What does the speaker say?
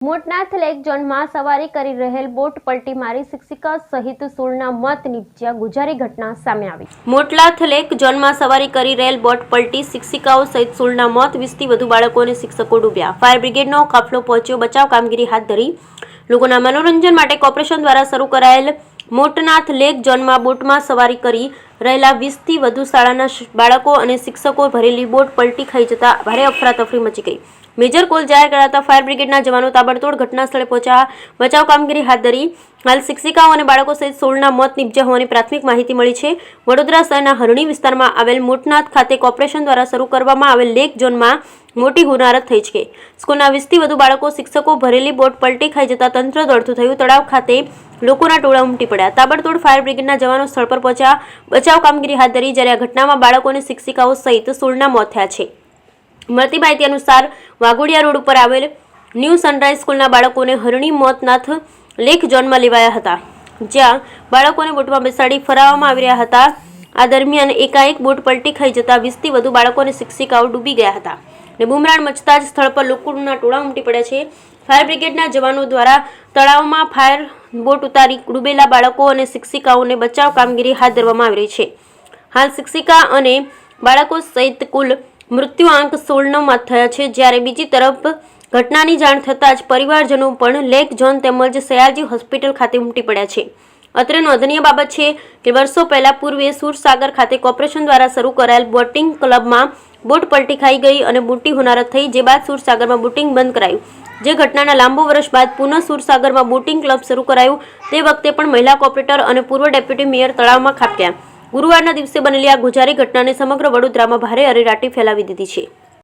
Motnath lake ઝોનમાં સવારી કરી રહેલ બોટ પલટી મારી શિક્ષિકા સહિત 16ના મોત નીપજ્યા ગુજારી ઘટના સામે આવી। મોટનાથ લેક ઝોનમાં સવારી કરી રહેલ બોટ પલટી શિક્ષિકાઓ સહિત 16ના મોત, 20થી વધુ બાળકો અને શિક્ષકો ડૂબ્યા। ફાયર બ્રિગેડનો કાફલો પહોંચ્યો, બચાવ કામગીરી હાથ ધરી। લોકોના મનોરંજન માટે કોર્પોરેશન દ્વારા શરૂ કરાયેલ મોટનાથ લેક ઝોનમાં બોટમાં સવારી કરી રહેલા 20થી વધુ શાળાના બાળકો અને શિક્ષકો ભરેલી બોટ પલટી ખાઈ જતા ભારે અફરાતફરી મચી ગઈ। મેજર કોલ જાહેર કરાતા ફાયર બ્રિગેડના જવાનો તાબડતોડ ઘટના સ્થળે પહોંચ્યા, બચાવ કામગીરી હાથ ધરી। હાલ શિક્ષિકાઓ અને બાળકો સહિત 16ના મોત નીપજ્યા હોવાની પ્રાથમિક માહિતી મળી છે। વડોદરા શહેરના હરણી વિસ્તારમાં આવેલ મોટનાથ ખાતે કોર્પોરેશન દ્વારા શરૂ કરવામાં આવેલ લેક ઝોનમાં મોટી હોનારત થઈ છે। સ્કૂલના 20થી વધુ બાળકો શિક્ષકો ભરેલી બોટ પલટી ખાઈ જતા તંત્ર દોડતું થયું। તળાવ ખાતે લોકોના ટોળા ઉમટી પડ્યા। તાબડતોડ ફાયર બ્રિગેડના જવાનો સ્થળ પર પહોંચ્યા, બચાવ કામગીરી હાથ ધરી। જ્યારે આ ઘટનામાં બાળકો અને શિક્ષિકાઓ સહિત 16ના મોત થયા છે। મળતી માહિતી અનુસાર વાઘોડિયા રોડ ઉપર આવેલ ન્યૂ સનરાઈઝ સ્કૂલના બાળકોને હરણી મોટનાથ લેક ઝોનમાં લેવાયા હતા, જ્યાં બાળકોને બોટમાં બેસાડી ફરાવવામાં આવી રહ્યા હતા। આ દરમિયાન એકાએક બોટ પલટી ખાઈ જતા 20થી વધુ બાળકો અને શિક્ષિકાઓ ડૂબી ગયા હતા અને બુમરાણ મચતા જ સ્થળ પર લોકોના ટોળા ઉમટી પડ્યા છે। ફાયર બ્રિગેડના જવાનો દ્વારા તળાવમાં ફાયર બોટ ઉતારી ડૂબેલા બાળકો અને શિક્ષિકાઓને બચાવ કામગીરી હાથ ધરવામાં આવી રહી છે। હાલ શિક્ષિકા અને બાળકો સહિત કુલ મૃત્યુઆંક 16નો મોત થયા છે। જ્યારે બીજી તરફ ઘટનાની જાણ થતાં જ પરિવારજનો પણ લેક ઝોન તેમજ સયાજી હોસ્પિટલ ખાતે ઉમટી પડ્યા છે। અત્રે નોંધનીય બાબત છે કે વર્ષો પહેલા પૂર્વે સુરસાગર ખાતે કોર્પોરેશન દ્વારા શરૂ કરાયેલ બોટિંગ ક્લબમાં બોટ પલટી ખાઈ ગઈ અને મોટી હોનારત થઈ, જે બાદ સુરસાગરમાં બોટિંગ બંધ કરાયું। જે ઘટનાના લાંબો વર્ષ બાદ પુનઃ સુરસાગરમાં બોટિંગ ક્લબ શરૂ કરાયું। તે વખતે પણ મહિલા કોર્પોરેટર અને પૂર્વ ડેપ્યુટી મેયર તળાવમાં ખાબક્યા। ગુરુવારના દિવસે બનેલી આ ગુજારી ઘટનાને સમગ્ર વડોદરામાં ભારે અરેરાટી ફેલાવી દીધી છે।